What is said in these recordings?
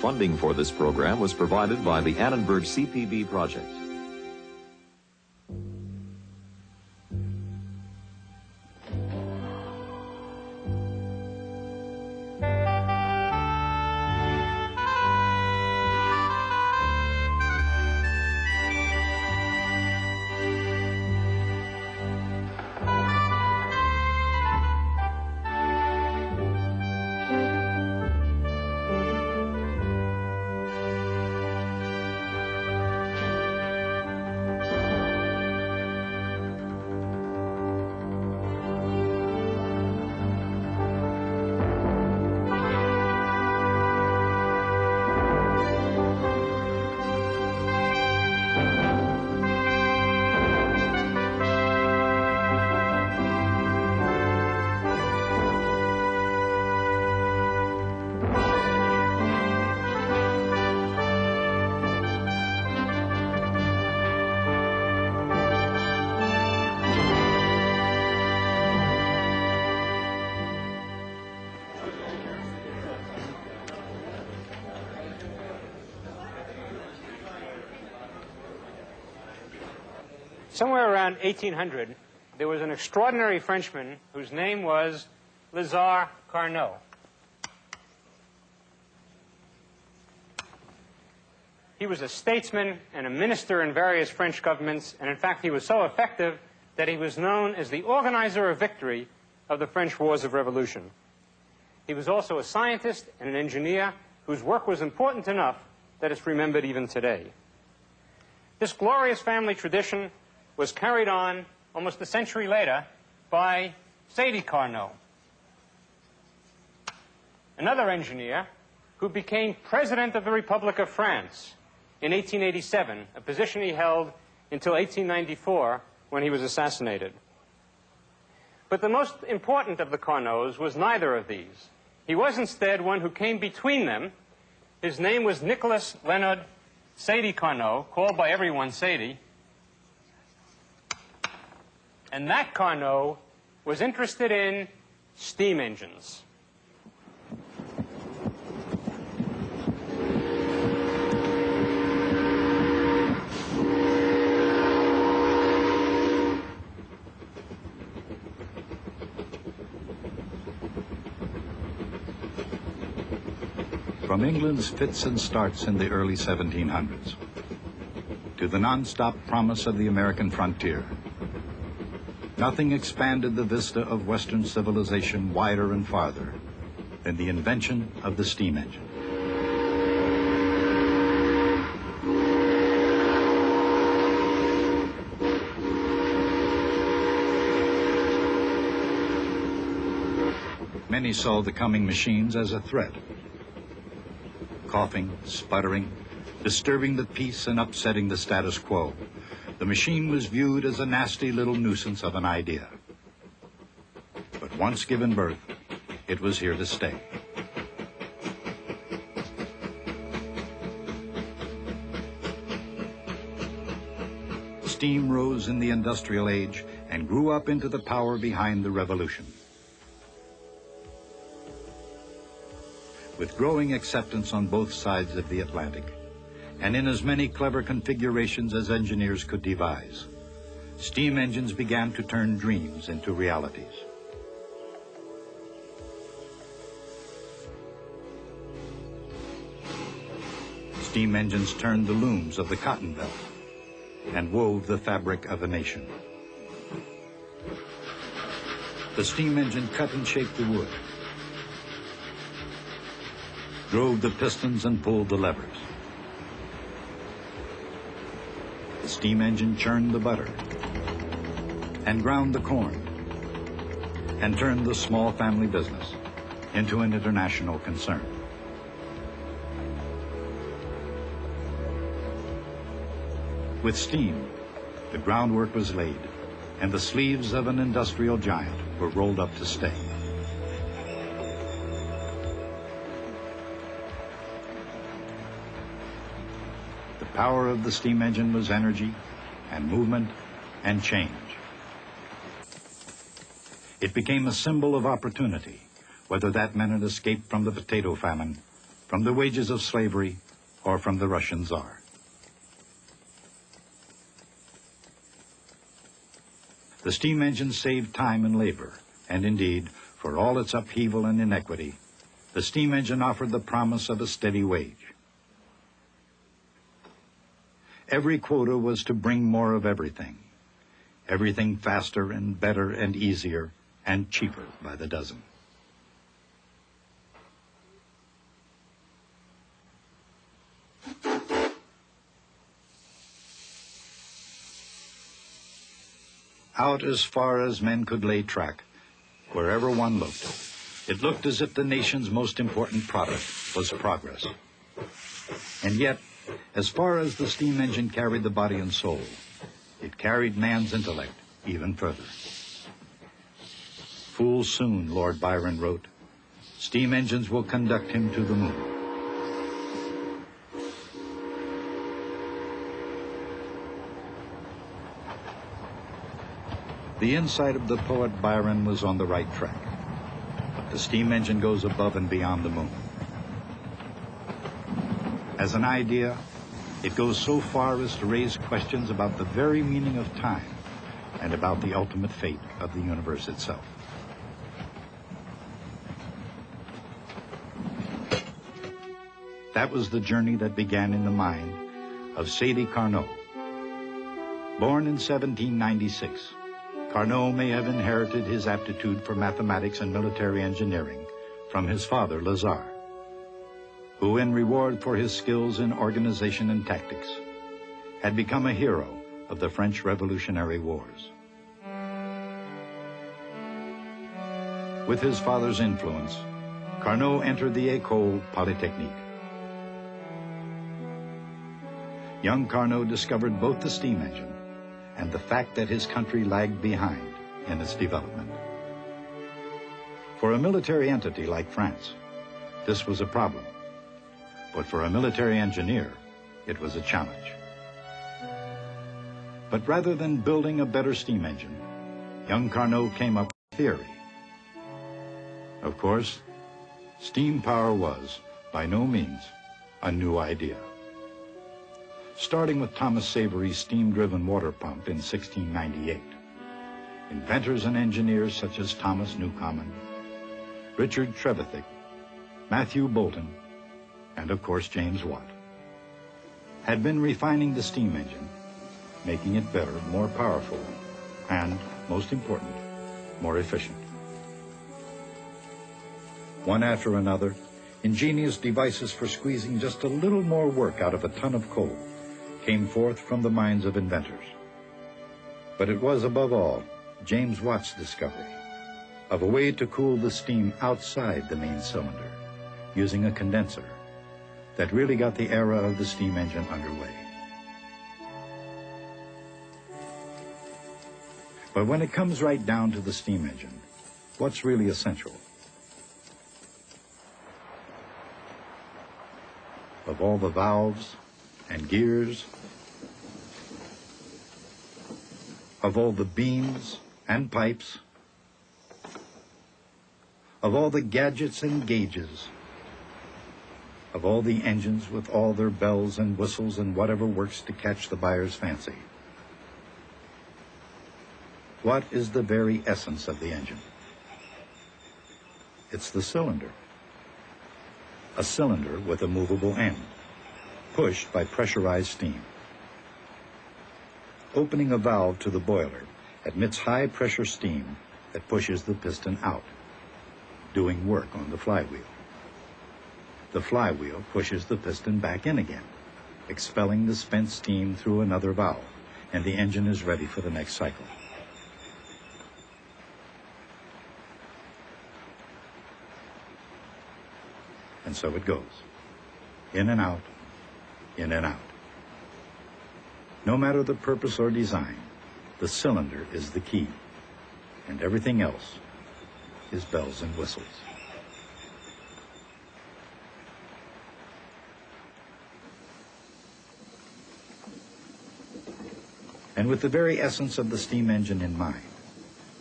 Funding for this program was provided by the Annenberg CPB project. Somewhere around 1800, there was an extraordinary Frenchman whose name was Lazare Carnot. He was a statesman and a minister in various French governments, and in fact he was so effective that he was known as the organizer of victory of the French Wars of Revolution. He was also a scientist and an engineer whose work was important enough that it's remembered even today. This glorious family tradition was carried on almost a century later by Sadi Carnot, another engineer who became President of the Republic of France in 1887, a position he held until 1894 when he was assassinated. But the most important of the Carnots was neither of these. He was instead one who came between them. His name was Nicholas Leonard Sadi Carnot, called by everyone Sadi. And that Carnot was interested in steam engines. From England's fits and starts in the early 1700s to the non-stop promise of the American frontier, nothing expanded the vista of Western civilization wider and farther than the invention of the steam engine. Many saw the coming machines as a threat. Coughing, sputtering, disturbing the peace and upsetting the status quo, the machine was viewed as a nasty little nuisance of an idea. But once given birth, it was here to stay. Steam rose in the industrial age and grew up into the power behind the revolution. With growing acceptance on both sides of the Atlantic, and in as many clever configurations as engineers could devise, steam engines began to turn dreams into realities. Steam engines turned the looms of the cotton belt and wove the fabric of a nation. The steam engine cut and shaped the wood, drove the pistons and pulled the levers. The steam engine churned the butter and ground the corn and turned the small family business into an international concern. With steam, the groundwork was laid and the sleeves of an industrial giant were rolled up to stay. The power of the steam engine was energy and movement and change. It became a symbol of opportunity, whether that meant an escape from the potato famine, from the wages of slavery, or from the Russian Tsar. The steam engine saved time and labor, and indeed, for all its upheaval and inequity, the steam engine offered the promise of a steady wage. Every quota was to bring more of everything faster and better and easier and cheaper by the dozen. Out as far as men could lay track, wherever one looked, it looked as if the nation's most important product was progress. And yet, as far as the steam engine carried the body and soul, it carried man's intellect even further. Full soon, Lord Byron wrote, steam engines will conduct him to the moon. The insight of the poet Byron was on the right track. The steam engine goes above and beyond the moon. As an idea, it goes so far as to raise questions about the very meaning of time and about the ultimate fate of the universe itself. That was the journey that began in the mind of Sadi Carnot. Born in 1796, Carnot may have inherited his aptitude for mathematics and military engineering from his father, Lazare, who, in reward for his skills in organization and tactics, had become a hero of the French Revolutionary Wars. With his father's influence, Carnot entered the École Polytechnique. Young Carnot discovered both the steam engine and the fact that his country lagged behind in its development. For a military entity like France, this was a problem. But for a military engineer, it was a challenge. But rather than building a better steam engine, young Carnot came up with a theory. Of course, steam power was, by no means, a new idea. Starting with Thomas Savery's steam-driven water pump in 1698, inventors and engineers such as Thomas Newcomen, Richard Trevithick, Matthew Boulton, and of course James Watt, had been refining the steam engine, making it better, more powerful, and, most important, more efficient. One after another, ingenious devices for squeezing just a little more work out of a ton of coal came forth from the minds of inventors. But it was, above all, James Watt's discovery of a way to cool the steam outside the main cylinder using a condenser that really got the era of the steam engine underway. But when it comes right down to the steam engine, what's really essential? Of all the valves and gears, of all the beams and pipes, of all the gadgets and gauges, of all the engines with all their bells and whistles and whatever works to catch the buyer's fancy, what is the very essence of the engine? It's the cylinder. A cylinder with a movable end, pushed by pressurized steam. Opening a valve to the boiler admits high-pressure steam that pushes the piston out, doing work on the flywheel. The flywheel pushes the piston back in again, expelling the spent steam through another valve, and the engine is ready for the next cycle. And so it goes, in and out, in and out. No matter the purpose or design, the cylinder is the key, and everything else is bells and whistles. And with the very essence of the steam engine in mind,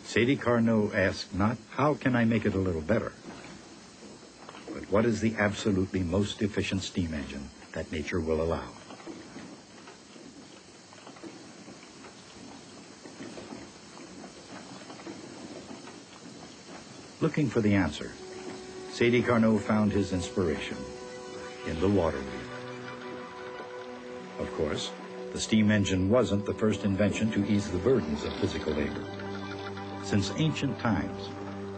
Sadi Carnot asked not, how can I make it a little better? But what is the absolutely most efficient steam engine that nature will allow. Looking for the answer, Sadi Carnot found his inspiration in the water wheel. Of course, the steam engine wasn't the first invention to ease the burdens of physical labor. Since ancient times,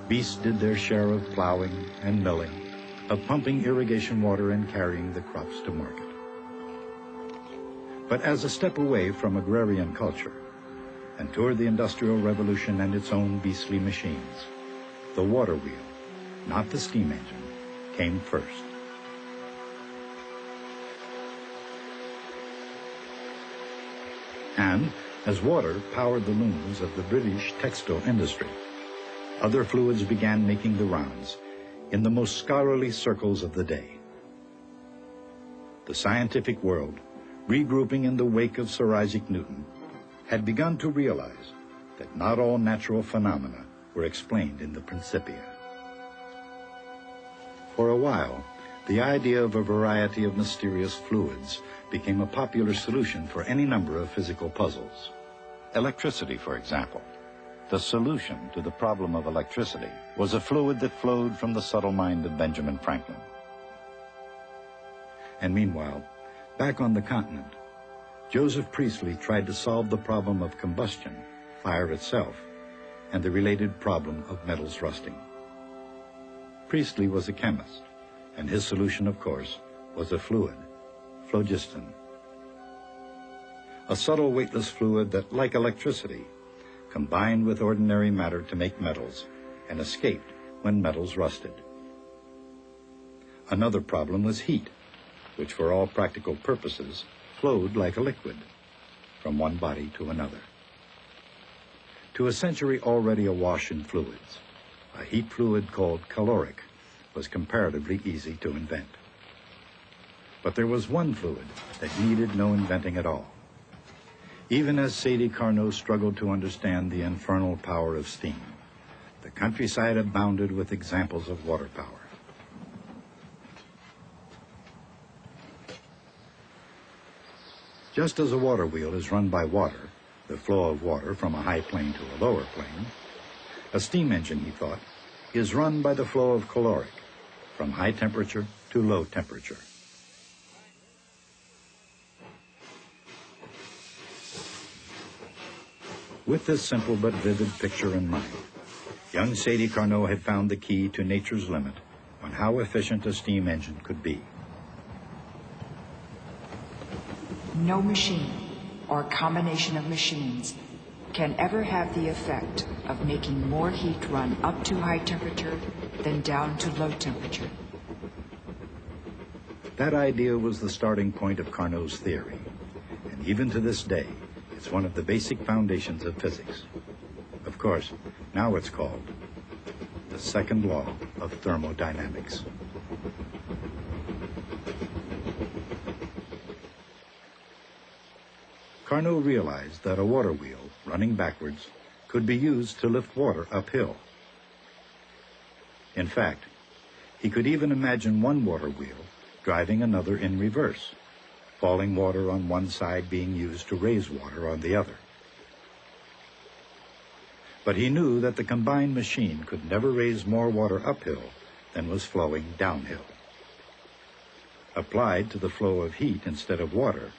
beasts did their share of plowing and milling, of pumping irrigation water and carrying the crops to market. But as a step away from agrarian culture and toward the Industrial Revolution and its own beastly machines, the water wheel, not the steam engine, came first. And as water powered the looms of the British textile industry, other fluids began making the rounds in the most scholarly circles of the day. The scientific world, regrouping in the wake of Sir Isaac Newton, had begun to realize that not all natural phenomena were explained in the Principia. For a while, the idea of a variety of mysterious fluids became a popular solution for any number of physical puzzles. Electricity, for example. The solution to the problem of electricity was a fluid that flowed from the subtle mind of Benjamin Franklin. And meanwhile, back on the continent, Joseph Priestley tried to solve the problem of combustion, fire itself, and the related problem of metals rusting. Priestley was a chemist, and his solution, of course, was a fluid, phlogiston. A subtle weightless fluid that, like electricity, combined with ordinary matter to make metals and escaped when metals rusted. Another problem was heat, which for all practical purposes flowed like a liquid from one body to another. To a century already awash in fluids, a heat fluid called caloric was comparatively easy to invent. But there was one fluid that needed no inventing at all. Even as Sadi Carnot struggled to understand the infernal power of steam, the countryside abounded with examples of water power. Just as a water wheel is run by water, the flow of water from a high plane to a lower plane, a steam engine, he thought, is run by the flow of caloric from high temperature to low temperature. With this simple but vivid picture in mind, young Sadi Carnot had found the key to nature's limit on how efficient a steam engine could be. No machine or combination of machines can ever have the effect of making more heat run up to high temperature than down to low temperature. That idea was the starting point of Carnot's theory, and even to this day, it's one of the basic foundations of physics. Of course, now it's called the Second Law of Thermodynamics. Carnot realized that a water wheel, running backwards, could be used to lift water uphill. In fact, he could even imagine one water wheel driving another in reverse, falling water on one side being used to raise water on the other. But he knew that the combined machine could never raise more water uphill than was flowing downhill. Applied to the flow of heat instead of water,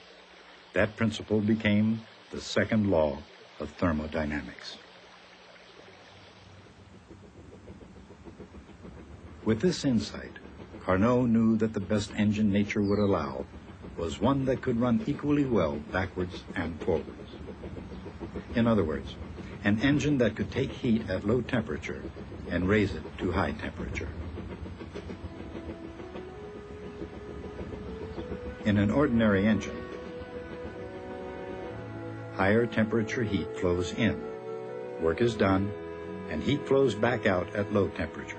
that principle became the second law of thermodynamics. With this insight, Carnot knew that the best engine nature would allow was one that could run equally well backwards and forwards. In other words, an engine that could take heat at low temperature and raise it to high temperature. In an ordinary engine, higher temperature heat flows in, work is done, and heat flows back out at low temperature.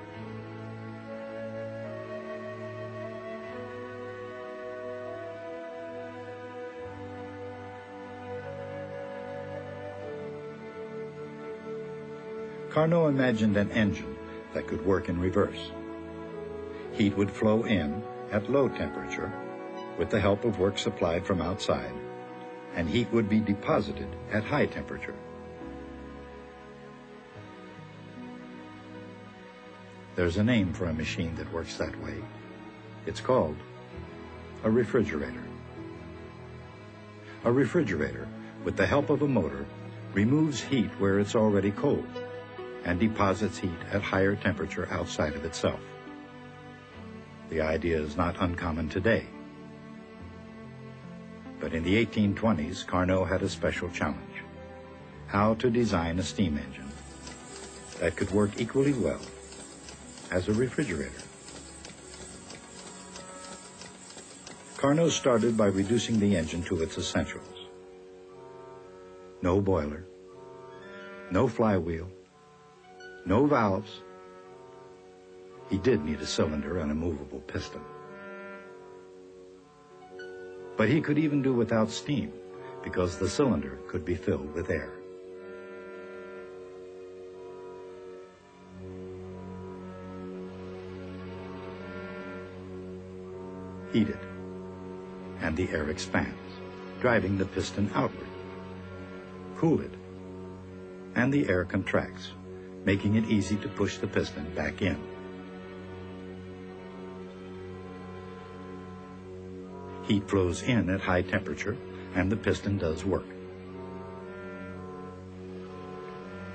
Carnot imagined an engine that could work in reverse. Heat would flow in at low temperature with the help of work supplied from outside, and heat would be deposited at high temperature. There's a name for a machine that works that way. It's called a refrigerator. A refrigerator, with the help of a motor, removes heat where it's already cold and deposits heat at higher temperature outside of itself. The idea is not uncommon today. But in the 1820s, Carnot had a special challenge: how to design a steam engine that could work equally well as a refrigerator. Carnot started by reducing the engine to its essentials. No boiler, no flywheel, no valves. He did need a cylinder and a movable piston. But he could even do without steam, because the cylinder could be filled with air. Heat it, and the air expands, driving the piston outward. Cool it, and the air contracts, making it easy to push the piston back in. Heat flows in at high temperature, and the piston does work.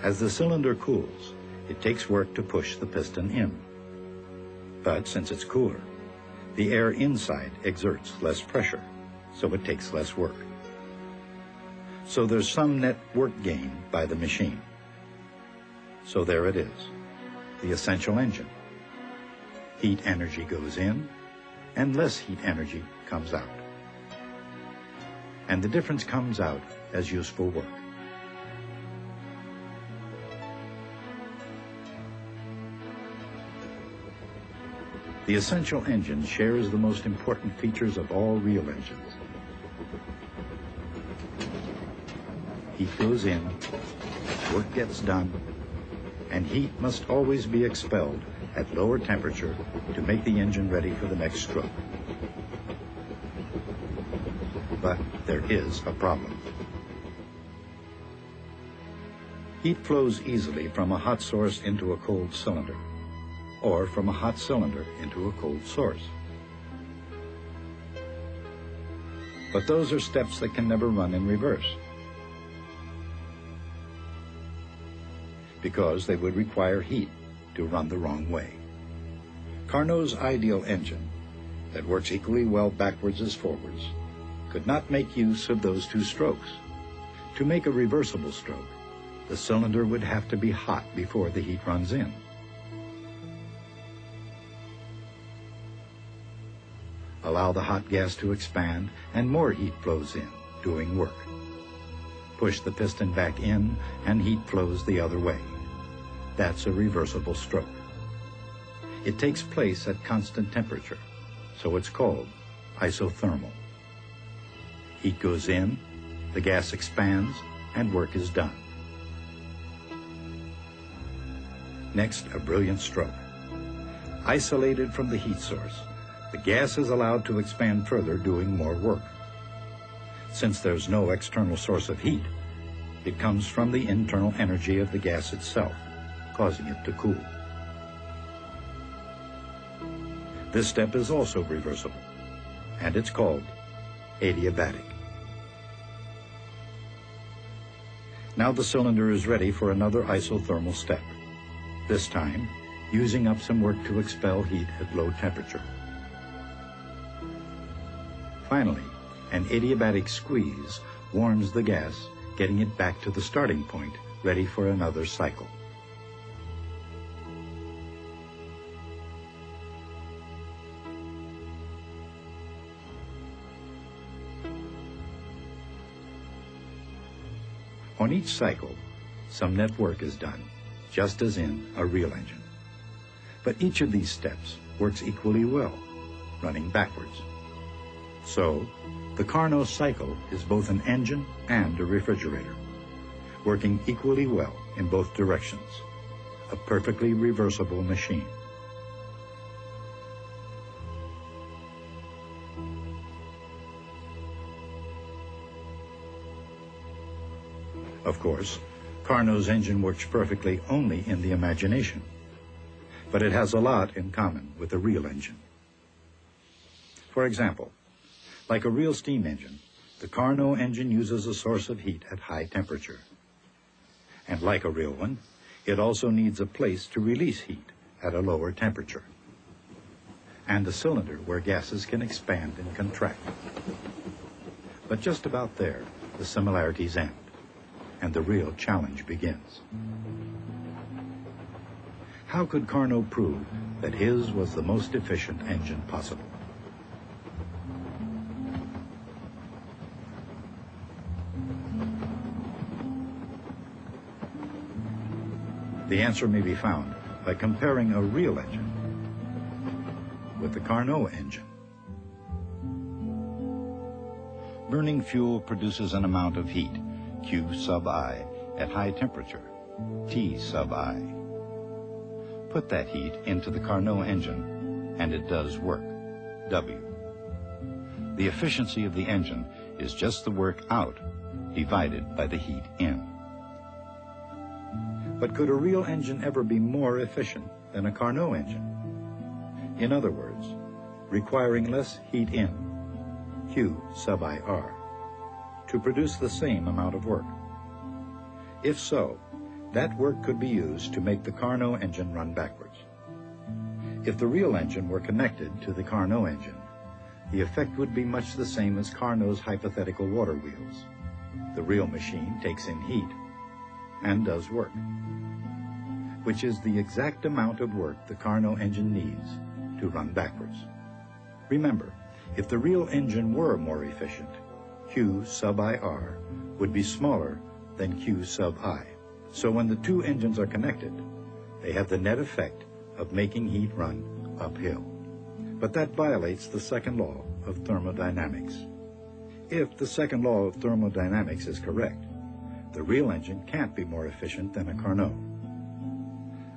As the cylinder cools, it takes work to push the piston in. But since it's cooler, the air inside exerts less pressure, so it takes less work. So there's some net work gain by the machine. So there it is, the essential engine. Heat energy goes in, and less heat energy comes out. And the difference comes out as useful work. The essential engine shares the most important features of all real engines. Heat goes in, work gets done, and heat must always be expelled at lower temperature to make the engine ready for the next stroke. But there is a problem. Heat flows easily from a hot source into a cold cylinder, or from a hot cylinder into a cold source. But those are steps that can never run in reverse, because they would require heat to run the wrong way. Carnot's ideal engine, that works equally well backwards as forwards, could not make use of those two strokes. To make a reversible stroke, the cylinder would have to be hot before the heat runs in. Allow the hot gas to expand, and more heat flows in, doing work. Push the piston back in, and heat flows the other way. That's a reversible stroke. It takes place at constant temperature, so it's called isothermal. Heat goes in, the gas expands, and work is done. Next, a brilliant stroke. Isolated from the heat source, the gas is allowed to expand further, doing more work. Since there's no external source of heat, it comes from the internal energy of the gas itself, causing it to cool. This step is also reversible, and it's called adiabatic. Now the cylinder is ready for another isothermal step, this time using up some work to expel heat at low temperature. Finally, an adiabatic squeeze warms the gas, getting it back to the starting point, ready for another cycle. On each cycle, some net work is done, just as in a real engine. But each of these steps works equally well, running backwards. So, the Carnot cycle is both an engine and a refrigerator, working equally well in both directions, a perfectly reversible machine. Of course, Carnot's engine works perfectly only in the imagination, but it has a lot in common with a real engine. For example, like a real steam engine, the Carnot engine uses a source of heat at high temperature. And like a real one, it also needs a place to release heat at a lower temperature, and a cylinder where gases can expand and contract. But just about there, the similarities end, and the real challenge begins. How could Carnot prove that his was the most efficient engine possible? The answer may be found by comparing a real engine with the Carnot engine. Burning fuel produces an amount of heat, Q sub I, at high temperature, T sub I. Put that heat into the Carnot engine, and it does work, W. The efficiency of the engine is just the work out divided by the heat in. But could a real engine ever be more efficient than a Carnot engine? In other words, requiring less heat in, Q sub IR, to produce the same amount of work. If so, that work could be used to make the Carnot engine run backwards. If the real engine were connected to the Carnot engine, the effect would be much the same as Carnot's hypothetical water wheels. The real machine takes in heat and does work, which is the exact amount of work the Carnot engine needs to run backwards. Remember, if the real engine were more efficient, Q sub IR would be smaller than Q sub I. So when the two engines are connected, they have the net effect of making heat run uphill. But that violates the second law of thermodynamics. If the second law of thermodynamics is correct, the real engine can't be more efficient than a Carnot.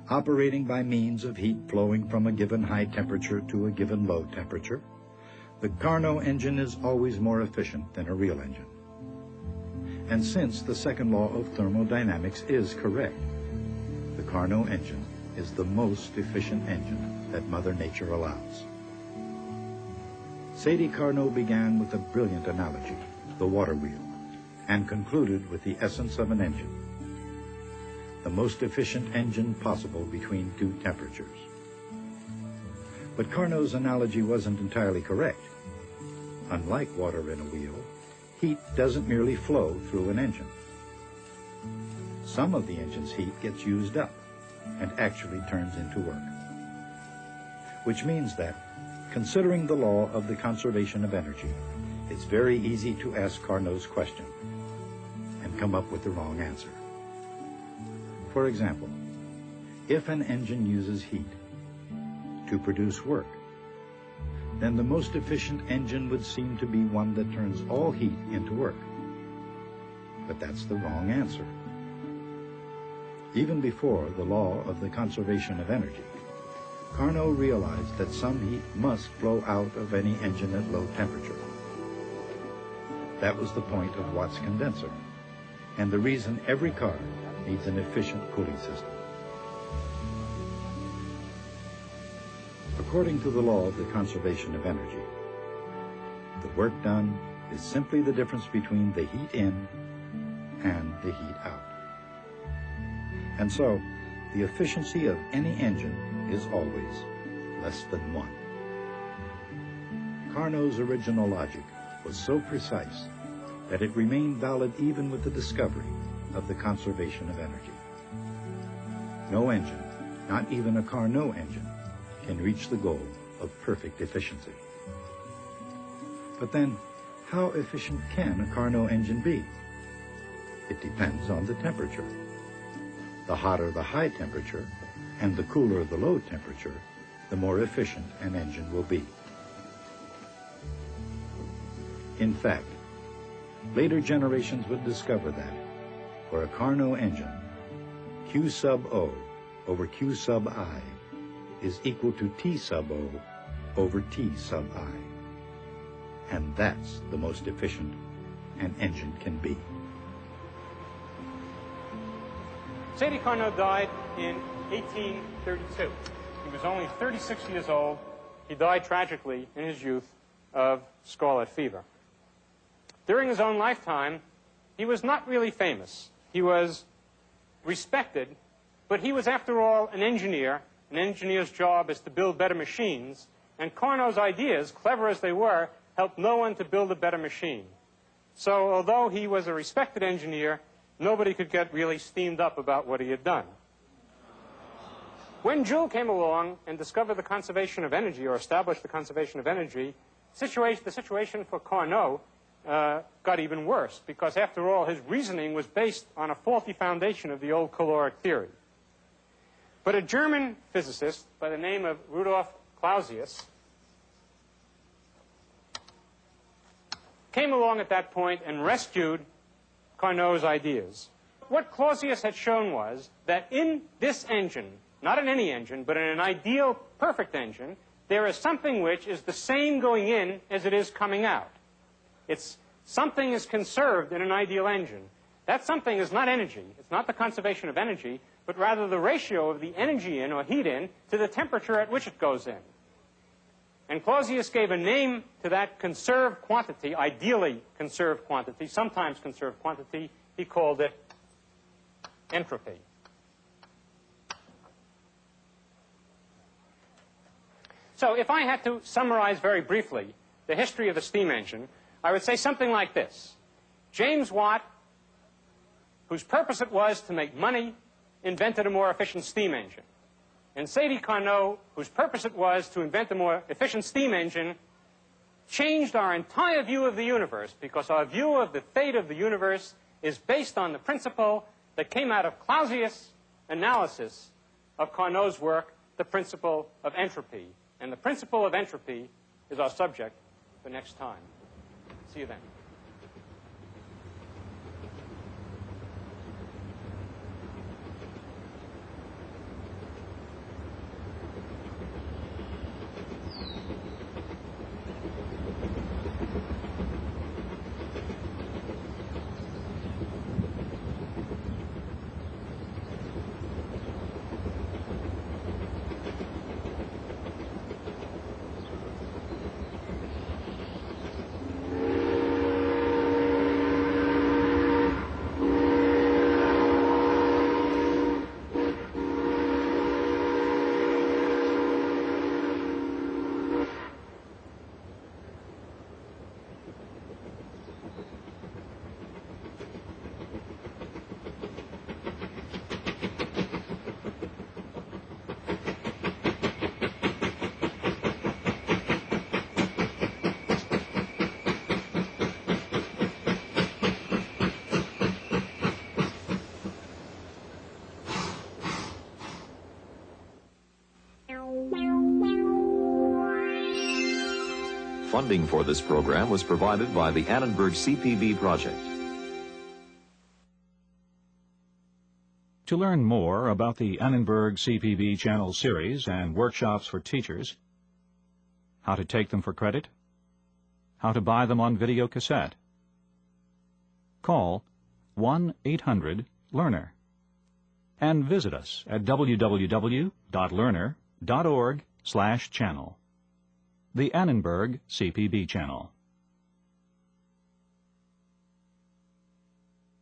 Operating by means of heat flowing from a given high temperature to a given low temperature, the Carnot engine is always more efficient than a real engine. And since the second law of thermodynamics is correct, the Carnot engine is the most efficient engine that Mother Nature allows. Sadie Carnot began with a brilliant analogy, the water wheel, and concluded with the essence of an engine, the most efficient engine possible between two temperatures. But Carnot's analogy wasn't entirely correct. Unlike water in a wheel, heat doesn't merely flow through an engine. Some of the engine's heat gets used up and actually turns into work. Which means that, considering the law of the conservation of energy, it's very easy to ask Carnot's question and come up with the wrong answer. For example, if an engine uses heat to produce work, then the most efficient engine would seem to be one that turns all heat into work. But that's the wrong answer. Even before the law of the conservation of energy, Carnot realized that some heat must flow out of any engine at low temperature. That was the point of Watt's condenser, and the reason every car needs an efficient cooling system. According to the law of the conservation of energy, the work done is simply the difference between the heat in and the heat out. And so, the efficiency of any engine is always less than 1. Carnot's original logic was so precise that it remained valid even with the discovery of the conservation of energy. No engine, not even a Carnot engine, can reach the goal of perfect efficiency. But then, how efficient can a Carnot engine be? It depends on the temperature. The hotter the high temperature, and the cooler the low temperature, the more efficient an engine will be. In fact, later generations would discover that, for a Carnot engine, Q sub O over Q sub I is equal to T sub O over T sub I. And that's the most efficient an engine can be. Sadie Carnot died in 1832. He was only 36 years old. He died tragically in his youth of scarlet fever. During his own lifetime, he was not really famous. He was respected, but he was, after all, an engineer. An engineer's job is to build better machines, and Carnot's ideas, clever as they were, helped no one to build a better machine. So although he was a respected engineer, nobody could get really steamed up about what he had done. When Joule came along and discovered the conservation of energy, or established the conservation of energy, the situation for Carnot got even worse, because after all, his reasoning was based on a faulty foundation of the old caloric theory. But a German physicist by the name of Rudolf Clausius came along at that point and rescued Carnot's ideas. What Clausius had shown was that in this engine, not in any engine, but in an ideal, perfect engine, there is something which is the same going in as it is coming out. Something is conserved in an ideal engine. That something is not energy. It's not the conservation of energy, but rather the ratio of the energy in, or heat in, to the temperature at which it goes in. And Clausius gave a name to that conserved quantity, ideally conserved quantity, sometimes conserved quantity. He called it entropy. So if I had to summarize very briefly the history of the steam engine, I would say something like this. James Watt, whose purpose it was to make money, invented a more efficient steam engine. And Sadie Carnot, whose purpose it was to invent a more efficient steam engine, changed our entire view of the universe, because our view of the fate of the universe is based on the principle that came out of Clausius' analysis of Carnot's work, the principle of entropy. And the principle of entropy is our subject for next time. See you then. Funding for this program was provided by the Annenberg CPB project. To learn more about the Annenberg CPB channel series and workshops for teachers, how to take them for credit, how to buy them on video cassette, call 1-800-LEARNER and visit us at www.learner.org/channel. The Annenberg CPB channel.